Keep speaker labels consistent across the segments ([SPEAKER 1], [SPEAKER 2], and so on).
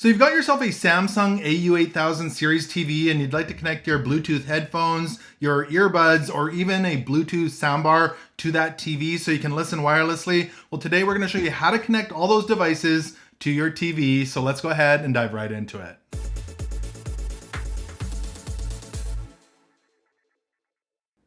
[SPEAKER 1] So you've got yourself a Samsung AU8000 Series TV and you'd like to connect your Bluetooth headphones, your earbuds, or even a Bluetooth soundbar to that TV so you can listen wirelessly. Well, today we're going to show you how to connect all those devices to your TV. So let's go ahead and dive right into it.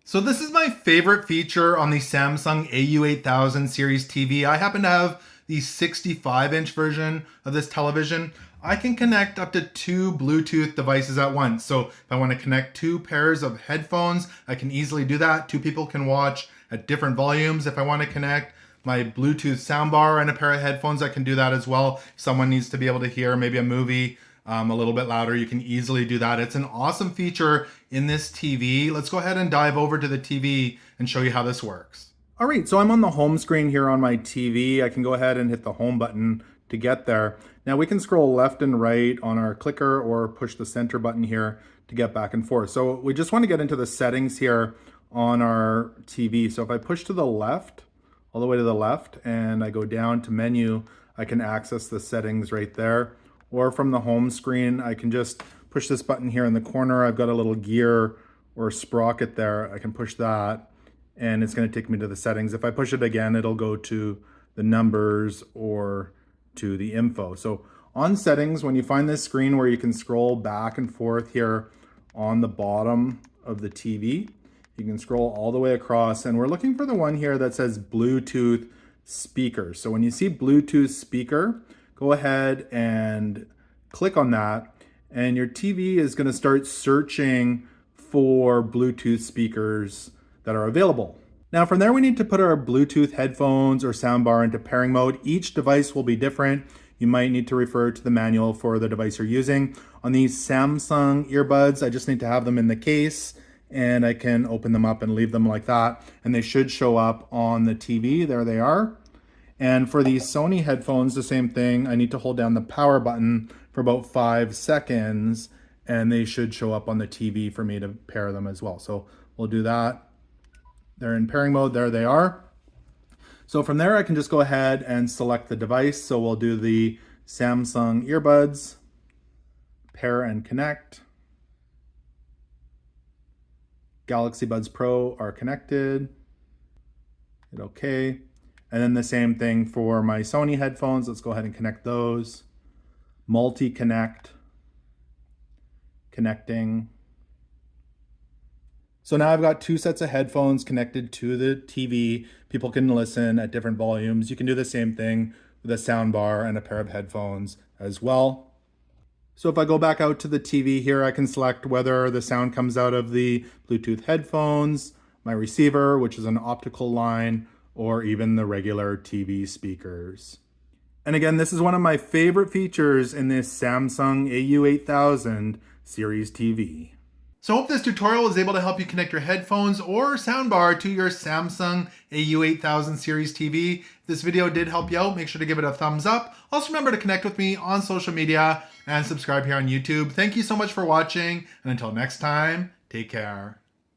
[SPEAKER 1] So this is my favorite feature on the Samsung AU8000 Series TV. I happen to have the 65-inch version of this television. I can connect up to 2 Bluetooth devices at once. So if I want to connect 2 pairs of headphones, I can easily do that. 2 people can watch at different volumes. If I want to connect my Bluetooth soundbar and a pair of headphones, I can do that as well. If someone needs to be able to hear maybe a movie a little bit louder, you can easily do that. It's an awesome feature in this TV. Let's go ahead and dive over to the TV and show you how this works. All right, so I'm on the home screen here on my TV. I can go ahead and hit the home button to get there. Now we can scroll left and right on our clicker or push the center button here to get back and forth. So we just want to get into the settings here on our TV. So if I push to the left, all the way to the left, and I go down to menu, I can access the settings right there. Or from the home screen, I can just push this button here in the corner. I've got a little gear or sprocket there. I can push that and it's going to take me to the settings. If I push it again, it'll go to the numbers or to the info. So on settings, when you find this screen where you can scroll back and forth here on the bottom of the TV, you can scroll all the way across, and we're looking for the one here that says Bluetooth speaker. So when you see Bluetooth speaker, go ahead and click on that, and your TV is going to start searching for Bluetooth speakers that are available. Now from there, we need to put our Bluetooth headphones or soundbar into pairing mode. Each device will be different. You might need to refer to the manual for the device you're using. On these Samsung earbuds, I just need to have them in the case and I can open them up and leave them like that. And they should show up on the TV. There they are. And for these Sony headphones, the same thing. I need to hold down the power button for about 5 seconds and they should show up on the TV for me to pair them as well. So we'll do that. They're in pairing mode, there they are. So from there, I can just go ahead and select the device. So we'll do the Samsung earbuds, pair and connect. Galaxy Buds Pro are connected. Hit OK. And then the same thing for my Sony headphones. Let's go ahead and connect those. Multi-connect, connecting. So now I've got 2 sets of headphones connected to the TV. People can listen at different volumes. You can do the same thing with a soundbar and a pair of headphones as well. So if I go back out to the TV here, I can select whether the sound comes out of the Bluetooth headphones, my receiver, which is an optical line, or even the regular TV speakers. And again, this is one of my favorite features in this Samsung AU8000 Series TV. So I hope this tutorial was able to help you connect your headphones or soundbar to your Samsung AU8000 Series TV. If this video did help you out, make sure to give it a thumbs up. Also remember to connect with me on social media and subscribe here on YouTube. Thank you so much for watching, and until next time, take care.